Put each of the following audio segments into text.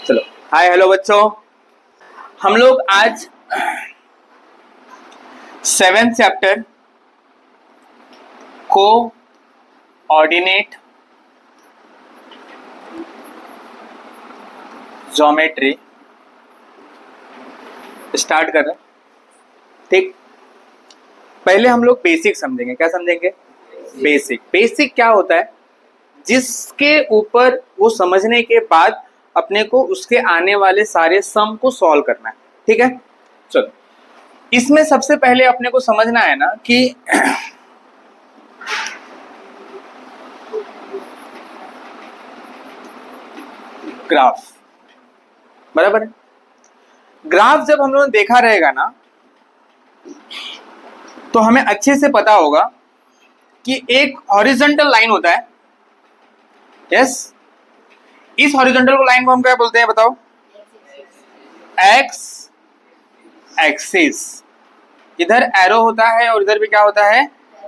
चलो hi hello बच्चों, हम लोग आज 7th चैप्टर को ऑर्डिनेट ज्योमेट्री स्टार्ट कर रहे हैं। ठीक, पहले हम लोग बेसिक समझेंगे। क्या समझेंगे? बेसिक क्या होता है, जिसके ऊपर वो समझने के बाद अपने को उसके आने वाले सारे सम को सॉल्व करना है। ठीक है, चलो इसमें सबसे पहले अपने को समझना है ना कि ग्राफ, बराबर है। ग्राफ जब हम लोगों ने देखा रहेगा ना तो हमें अच्छे से पता होगा कि एक हॉरिजॉन्टल लाइन होता है। यस, इस हॉरिजॉन्टल को लाइन को हम क्या बोलते हैं बताओ? X axis. इधर एरो होता है और इधर भी क्या होता है?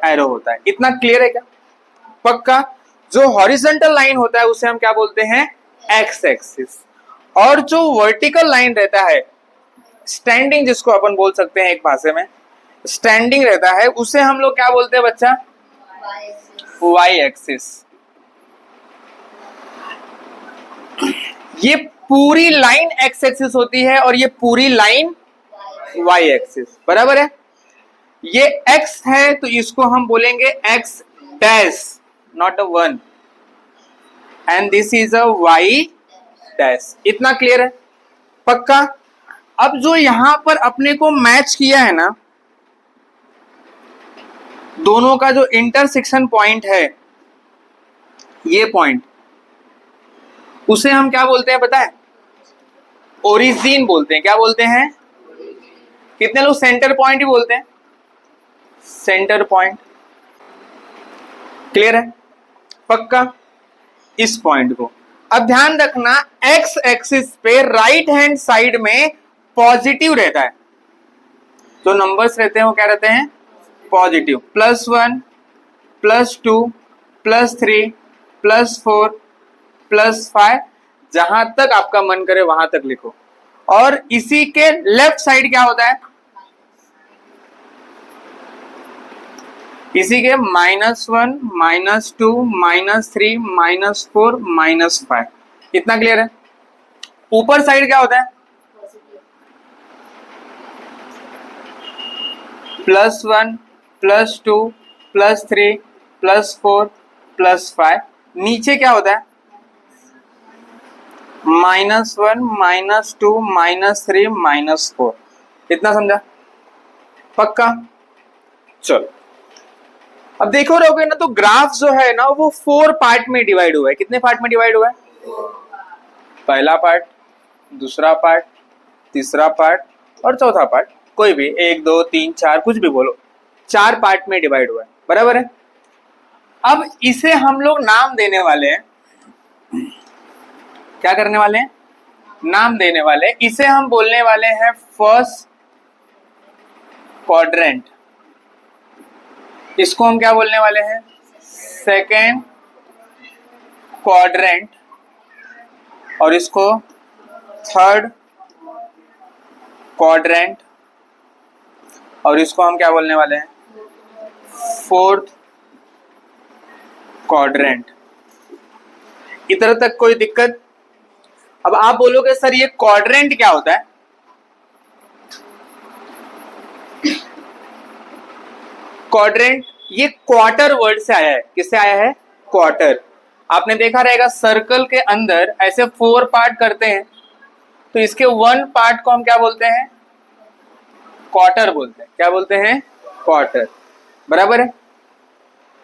एरो होता है। इतना क्लियर है क्या? पक्का। जो हॉरिजॉन्टल लाइन होता है उसे हम क्या बोलते हैं? X axis. और जो वर्टिकल लाइन रहता है, स्टैंडिंग जिसको अपन बोल सकते हैं एक भाषा में, स्टैंडिंग रहता है, उसे हम लोग क्या बोलते हैं बच्चा? Y axis. ये पूरी लाइन एक्स एक्सिस होती है और ये पूरी लाइन वाई एक्सिस, बराबर है। ये एक्स है तो इसको हम बोलेंगे X dash, not a one, and this is a Y dash. इतना क्लियर है? पक्का। अब जो यहां पर अपने को मैच किया है ना, दोनों का जो इंटरसेक्शन पॉइंट है, ये पॉइंट, उसे हम क्या बोलते हैं पता है? ओरिजिन बोलते हैं। क्या बोलते हैं? कितने लोग सेंटर पॉइंट ही बोलते हैं? Centre point. क्लियर है? पक्का। इस पॉइंट को अब ध्यान रखना, एक्स एक्सिस पे राइट हैंड साइड में पॉजिटिव रहता है। जो नंबर्स रहते हैं वो क्या रहते हैं? पॉजिटिव। +1, +2, +3, +4, +5, जहां तक आपका मन करे वहां तक लिखो। और इसी के लेफ्ट साइड क्या होता है? इसी के -1, -2, -3, -4, -5। इतना क्लियर है? ऊपर साइड क्या होता है? +1, +2, +3, +4, +5। नीचे क्या होता है? -1, -2, -3, -4। इतना समझा? पक्का। चलो अब देखो रहोगे ना, तो ग्राफ जो है ना वो 4 पार्ट में डिवाइड हुआ है। कितने पार्ट में डिवाइड हुआ है? पहला पार्ट, दूसरा पार्ट, तीसरा पार्ट और चौथा पार्ट। कोई भी 1 2 3 4 कुछ भी बोलो, 4 पार्ट में डिवाइड हुआ है, बराबर है। अब इसे हम लोग नाम देने वाले हैं। क्या करने वाले हैं? नाम देने वाले हैं। इसे हम बोलने वाले हैं फर्स्ट क्वाड्रेंट। इसको हम क्या बोलने वाले हैं? Second quadrant. और इसको थर्ड क्वाड्रेंट। और इसको हम क्या बोलने वाले हैं? Fourth quadrant. इधर तक कोई दिक्कत? अब आप बोलोगे सर ये क्वाड्रेंट क्या होता है? क्वाड्रेंट ये क्वार्टर वर्ड से आया है। किससे आया है? क्वार्टर। आपने देखा रहेगा सर्कल के अंदर ऐसे 4 पार्ट करते हैं, तो इसके 1 पार्ट को हम क्या बोलते हैं? क्वार्टर बोलते हैं। क्या बोलते हैं? क्वार्टर, बराबर है।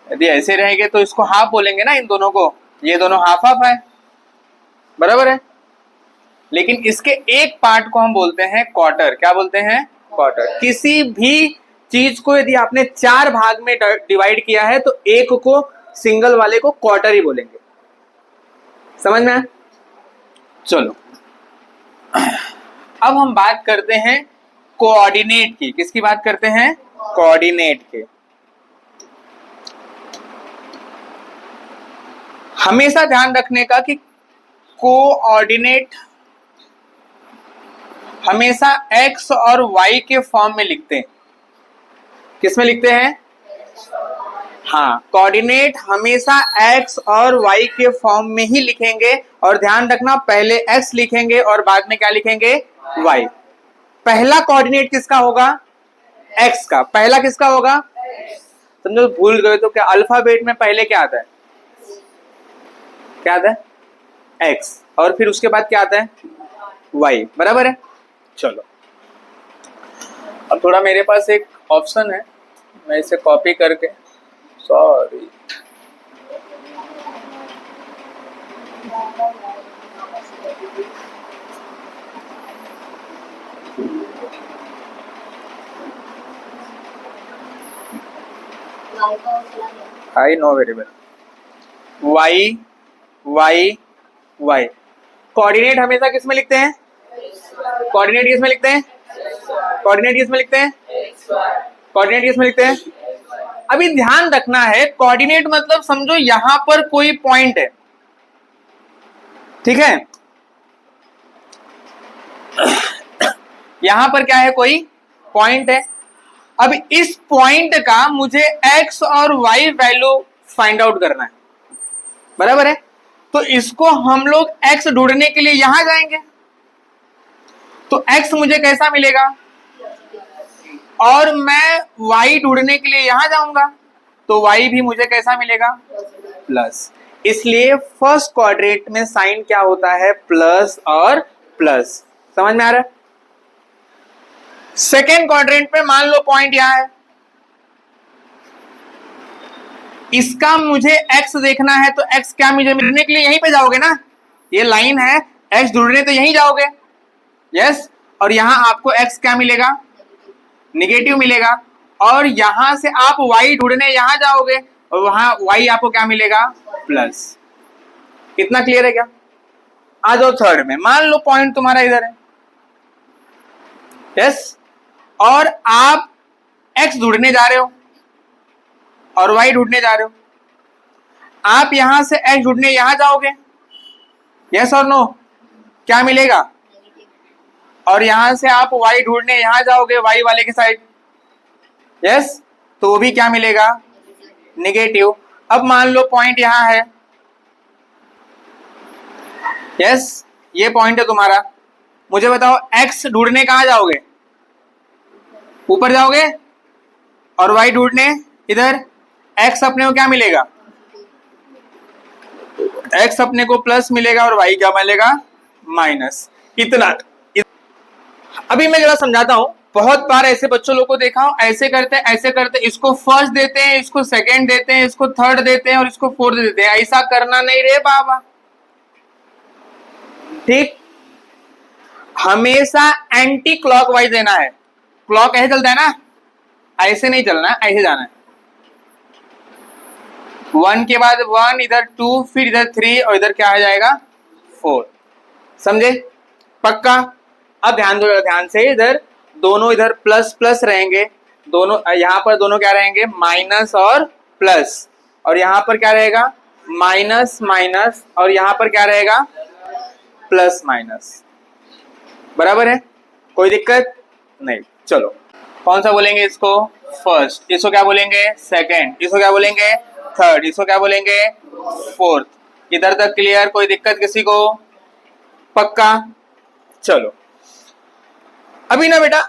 यदि ऐसे रहेंगे तो इसको हाफ बोलेंगे ना, इन दोनों को। ये दोनों हाफ हाफ है, बराबर है। लेकिन इसके एक पार्ट को हम बोलते हैं क्वार्टर। क्या बोलते हैं? क्वार्टर। किसी भी चीज को यदि आपने 4 भाग में डिवाइड किया है तो एक को, सिंगल वाले को क्वार्टर ही बोलेंगे। समझ में? चलो अब हम बात करते हैं कोऑर्डिनेट की। किसकी बात करते हैं? कोऑर्डिनेट के। हमेशा ध्यान रखने का कि कोऑर्डिनेट हमेशा x और y के फॉर्म में लिखते हैं। किस में लिखते हैं? हाँ, कोऑर्डिनेट हमेशा x और y के फॉर्म में ही लिखेंगे। और ध्यान रखना, पहले x लिखेंगे और बाद में क्या लिखेंगे? y। पहला कोऑर्डिनेट किसका होगा? x का। पहला किसका होगा? समझो भूल गए तो क्या अल्फाबेट में पहले क्या आता है? क्या आता है? x। और फिर उसके बाद क्या आता है? y। बराबर है। चलो, अब थोड़ा मेरे पास एक ऑप्शन है, मैं इसे कॉपी करके, sorry, I know very well. y y y। Coordinate हमेशा किस में लिखते हैं? कोऑर्डिनेट किस में लिखते हैं? कोऑर्डिनेट किस में लिखते हैं? कोऑर्डिनेट किस में लिखते हैं? अभी ध्यान रखना है, कोऑर्डिनेट मतलब समझो यहां पर कोई पॉइंट है, ठीक है? यहां पर क्या है? कोई पॉइंट है। अब इस पॉइंट का मुझे x और y वैल्यू फाइंड आउट करना है। बराबर है। तो इसको हम लोग x ढूंढने के लिए यहां जाएंगे, तो x मुझे कैसा मिलेगा? और मैं y ढूंढने के लिए यहां जाऊंगा, तो y भी मुझे कैसा मिलेगा? प्लस। इसलिए फर्स्ट क्वाड्रेंट में साइन क्या होता है? प्लस और प्लस। समझ में आ रहा है? सेकेंड क्वाड्रेंट पे मान लो पॉइंट यहां है, इसका मुझे x देखना है, तो x क्या मुझे मिलने के लिए यहीं पे जाओगे ना? ये लाइन है, x ढूंढने तो यहीं जाओगे। यस। और यहां आपको x क्या मिलेगा? निगेटिव मिलेगा। और यहां से आप y ढूंढने यहां जाओगे और वहां y आपको क्या मिलेगा? प्लस। इतना क्लियर है क्या? आ जाओ थर्ड में। मान लो पॉइंट तुम्हारा इधर है, यस, और आप x ढूंढने जा रहे हो और y ढूंढने जा रहे हो। आप यहां से x ढूंढने यहां जाओगे, यस और नो? क्या मिलेगा? और यहां से आप y ढूंढने यहां जाओगे, y वाले के साइड, यस, तो वो भी क्या मिलेगा? निगेटिव। अब मान लो पॉइंट यहां है, यस, ये पॉइंट है तुम्हारा। मुझे बताओ x ढूंढने कहां जाओगे? ऊपर जाओगे, और y ढूंढने इधर। x अपने को क्या मिलेगा? x अपने को प्लस मिलेगा और y क्या मिलेगा? माइनस। इतना। अभी मैं जरा समझाता हूं। बहुत बार ऐसे बच्चों लोग को देखा हूं, ऐसे करते, इसको फर्स्ट देते हैं, इसको सेकंड देते हैं, इसको थर्ड देते हैं और इसको फोर्थ देते हैं। ऐसा करना नहीं रे बाबा, ठीक? हमेशा एंटी क्लॉकवाइज देना है। क्लॉक ऐसे चलता है ना, ऐसे नहीं चलना, ऐसे जाना है। 1 के बाद 1, इधर 2, फिर इधर 3 और इधर क्या आ जाएगा? 4। समझे? पक्का? अब ध्यान दो ध्यान से, इधर दोनों इधर प्लस प्लस रहेंगे, दोनों यहां पर दोनों क्या रहेंगे? माइनस और प्लस। और यहां पर क्या रहेगा? Minus minus. और यहां पर क्या रहेगा? Plus minus. बराबर है? कोई दिक्कत नहीं। चलो, कौन सा बोलेंगे इसको? फर्स्ट। इसको क्या बोलेंगे? सेकंड। इसको क्या बोलेंगे? थर्ड। इसको क्या बोलेंगे? फोर्थ। इधर तक क्लियर? कोई दिक्कत किसी को? पक्का? चलो, अभी ना बेटा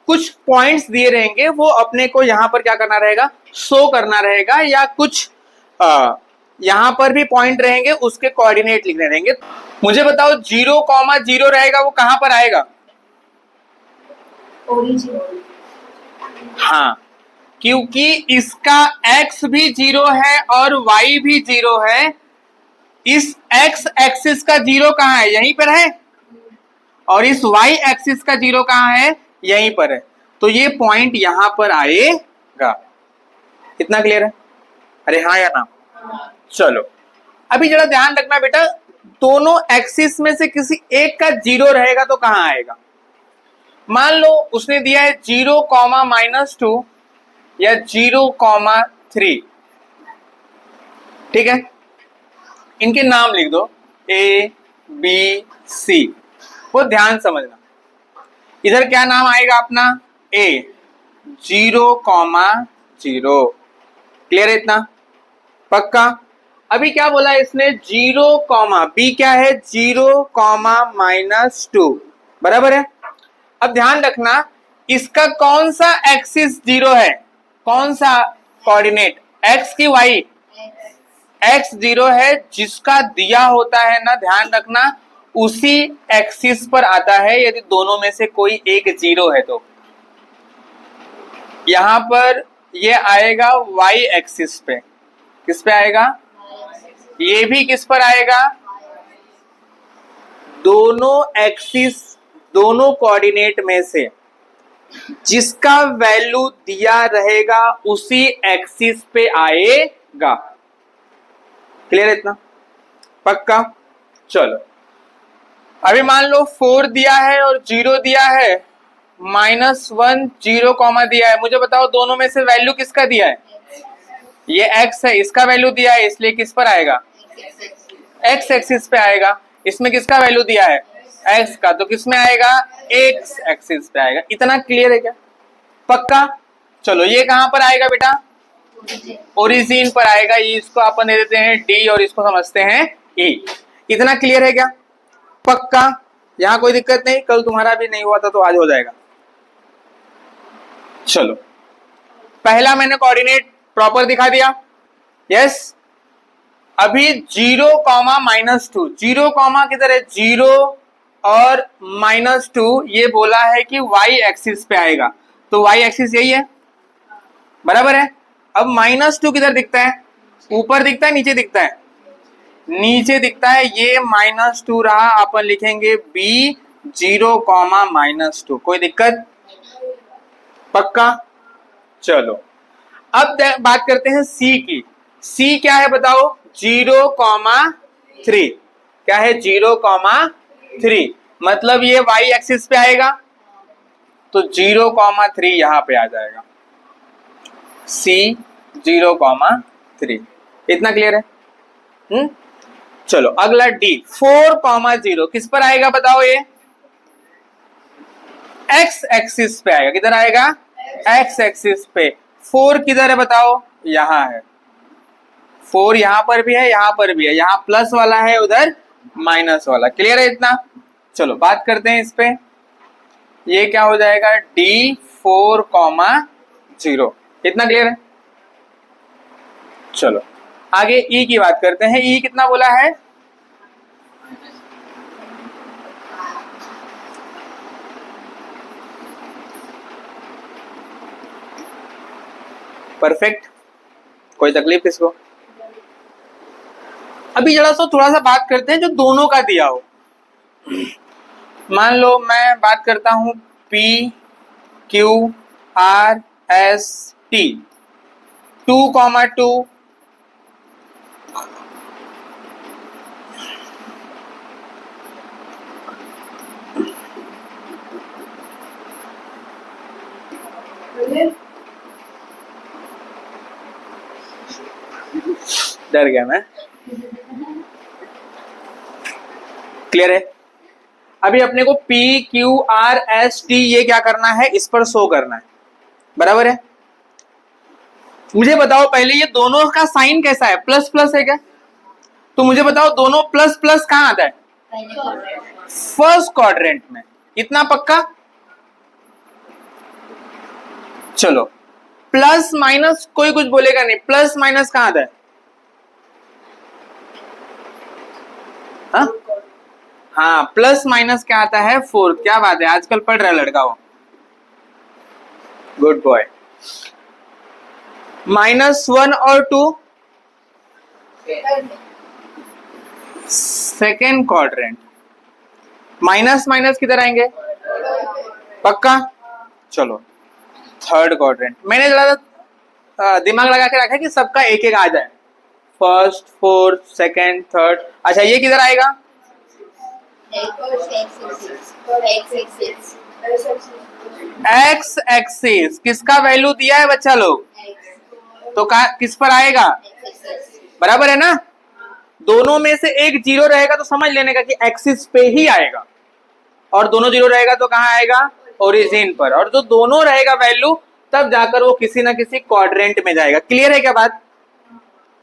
कुछ पॉइंट्स दिए रहेंगे, वो अपने को यहां पर क्या करना रहेगा? शो करना रहेगा, या कुछ यहां पर भी पॉइंट रहेंगे, उसके कोऑर्डिनेट लिखने रहेंगे। मुझे बताओ 0,0 रहेगा, वो कहां पर आएगा? ओरिजिन। हाँ, क्योंकि इसका x भी 0 है और y भी 0 है। इस x एक्सिस का 0 कहां है? यहीं पर है। और इस y एक्सिस का 0 कहां है? यहीं पर है। तो ये पॉइंट यहां पर आएगा। इतना क्लियर है? अरे हाँ या ना? चलो, अभी जरा ध्यान रखना बेटा, दोनों एक्सिस में से किसी एक का 0 रहेगा तो कहां आएगा? मान लो उसने दिया है 0,-2 या 0,3, ठीक है? इनके नाम लिख दो, A B C। वो ध्यान समझना, इधर क्या नाम आएगा अपना, ए, 0,0। क्लियर है इतना, पक्का। अभी क्या बोला इसने, 0, बी क्या है, 0, -2, बराबर है। अब ध्यान रखना इसका कौन सा एक्सिस 0 है, कौन सा कोऑर्डिनेट, एक्स की वाई, एक्स 0 है। जिसका दिया होता है ना, ध्यान रखना उसी एक्सिस पर आता है यदि दोनों में से कोई एक 0 है तो। यहां पर ये आएगा वाई एक्सिस पे, किस पे आएगा, ये भी किस पर आएगा, दोनों एक्सिस, दोनों कोऑर्डिनेट में से जिसका वैल्यू दिया रहेगा उसी एक्सिस पे आएगा। क्लियर है इतना, पक्का। चलो अभी मान लो 4 दिया है और 0 दिया है, -1 0, दिया है। मुझे बताओ दोनों में से वैल्यू किसका दिया है, ये x है, इसका वैल्यू दिया है इसलिए किस पर आएगा, x एक्सिस पे आएगा। इसमें किसका वैल्यू दिया है, x का, तो किस में आएगा, x एक्सिस पे आएगा। इतना क्लियर है क्या, पक्का। चलो ये कहां पर आएगा बेटा, ओरिजिन पर आएगा। ये इसको अपन दे देते हैं d और इसको समझते हैं e। इतना क्लियर है क्या, पक्का। यहां कोई दिक्कत नहीं, कल तुम्हारा भी नहीं हुआ था तो आज हो जाएगा। चलो पहला मैंने कोऑर्डिनेट प्रॉपर दिखा दिया, यस। अभी 0, -2, 0, किधर है, 0 और -2, ये बोला है कि y एक्सिस पे आएगा, तो y एक्सिस यही है, बराबर है। अब -2 किधर दिखता है, ऊपर दिखता है नीचे दिखता है, नीचे दिखता है, ये -2 रहा, अपन लिखेंगे b 0, -2। कोई दिक्कत, पक्का। चलो अब बात करते हैं c की। c क्या है बताओ, 0,3। क्या है, 0,3, मतलब ये y एक्सिस पे आएगा तो 0,3 यहां पे आ जाएगा, c 0,3। इतना क्लियर है। चलो अगला d, 4,0 किस पर आएगा बताओ, ये x एक्सिस पे आएगा। किधर आएगा, x एक्सिस पे। 4 किधर है बताओ, यहां है। 4 यहां पर भी है, यहां पर भी है, यहां प्लस वाला है, उधर माइनस वाला। क्लियर है इतना। चलो बात करते हैं इस पे, ये क्या हो जाएगा, d 4,0। इतना क्लियर है। चलो आगे e की बात करते हैं। e कितना बोला है, परफेक्ट, कोई तकलीफ किसको। अभी जरा सा थोड़ा सा बात करते हैं जो दोनों का दिया हो। मान लो मैं बात करता हूं P Q R S T, 2,2, डर गया मैं। क्लियर है। अभी अपने को P Q R S T ये क्या करना है, इस पर शो करना है, बराबर है। मुझे बताओ पहले ये दोनों का साइन कैसा है, प्लस प्लस है क्या, तो मुझे बताओ दोनों प्लस प्लस कहां आता है, फर्स्ट क्वाड्रेंट में। इतना पक्का। चलो प्लस माइनस कोई कुछ बोलेगा नहीं, प्लस माइनस कहां आता है, हाँ प्लस माइनस क्या आता है, फोर्थ। क्या बात है, आजकल पढ़ रहा है लड़का वो, गुड बॉय। -1 और 2 सेकेंड क्वाड्रेंट, माइनस माइनस किधर आएंगे, पक्का। चलो थर्ड क्वाड्रेंट, मैंने जरा दिमाग लगा के रखा कि सबका एक एक आ जाए, फर्स्ट फोर्थ सेकेंड थर्ड। अच्छा ये किधर आएगा, एक्स एक्सिस। किसका वैल्यू दिया है बच्चा लोग, तो किस पर आएगा, बराबर है ना। दोनों में से एक 0 रहेगा तो समझ लेने का कि एक्सिस पे ही आएगा, और दोनों 0 रहेगा तो कहां आएगा, ओरिजिन पर, और जो दोनों रहेगा वैल्यू तब जाकर वो किसी ना किसी क्वाड्रेंट में जाएगा। क्लियर है क्या बात?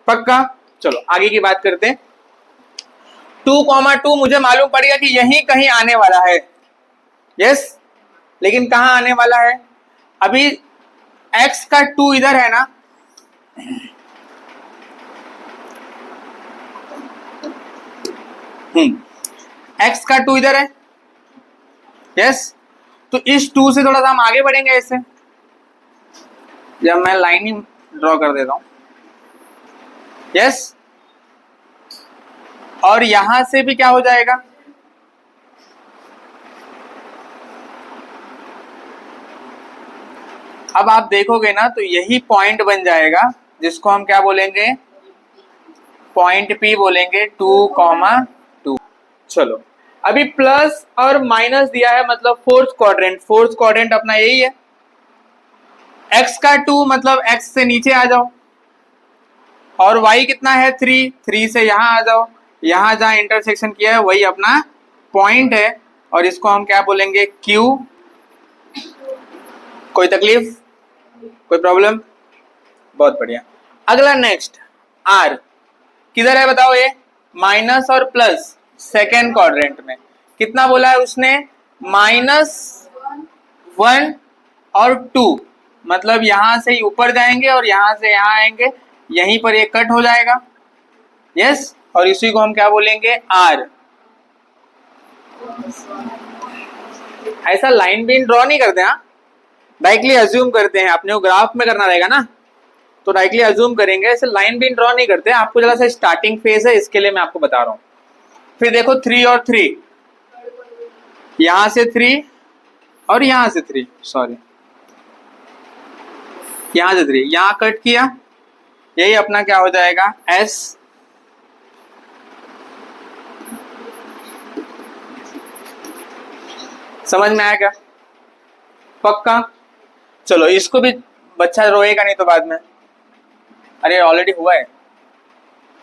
पक्का? चलो आगे की बात करते हैं। 2,2 मुझे मालूम पड़ेगा कि यहीं कहीं आने वाला है, यस, लेकिन कहां आने वाला है? अभी x का 2 इधर है ना, x का 2 इधर है, यस, तो इस 2 से थोड़ा सा हम आगे बढ़ेंगे ऐसे, जब मैं लाइन ही ड्रॉ कर देता हूं, यस, और यहां से भी क्या हो जाएगा, अब आप देखोगे ना तो यही पॉइंट बन जाएगा जिसको हम क्या बोलेंगे, पॉइंट P बोलेंगे, 2,2। चलो अभी प्लस और माइनस दिया है, मतलब फोर्थ क्वाड्रेंट, फोर्थ क्वाड्रेंट अपना यही है। x का 2 मतलब x से नीचे आ जाओ, और y कितना है 3, 3 से यहां आ जाओ, यहां जहां इंटरसेक्शन किया है वही अपना पॉइंट है, और इसको हम क्या बोलेंगे, Q। कोई तकलीफ, कोई प्रॉब्लम? बहुत बढ़िया। अगला नेक्स्ट R किधर है बताओ, ये माइनस और प्लस सेकेंड क्वाड्रेंट में। कितना बोला है उसने, -1 और 2, मतलब यहां से ही ऊपर जाएंगे और यहां से यहां आएंगे, यहीं पर ये कट हो जाएगा, यस, और इसी को हम क्या बोलेंगे, R। ऐसा लाइन बीन ड्रॉ नहीं करते, हाँ, डायरेक्टली अज्यूम करते हैं, अपने को ग्राफ में करना रहेगा ना, तो डायरेक्टली अज्यूम करेंगे, ऐसे लाइन बीन ड्रॉ नहीं करते। आपको जरा सा स्टार्टिंग फेज है, इसके लिए मैं आपको बता रहा हूं। फिर देखो 3 और 3, यहां से 3 और यहां से 3, सॉरी यहां से 3, यहां कट किया, यही अपना क्या हो जाएगा, S। समझ में आया क्या? पक्का? चलो इसको भी, बच्चा रोएगा नहीं तो बाद में, अरे ऑलरेडी हुआ है,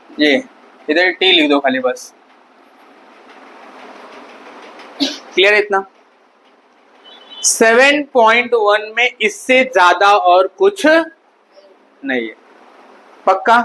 ये इधर T लिख दो खाली बस। क्लियर है इतना? 7.1 में इससे ज्यादा और कुछ नहीं है। पक्का?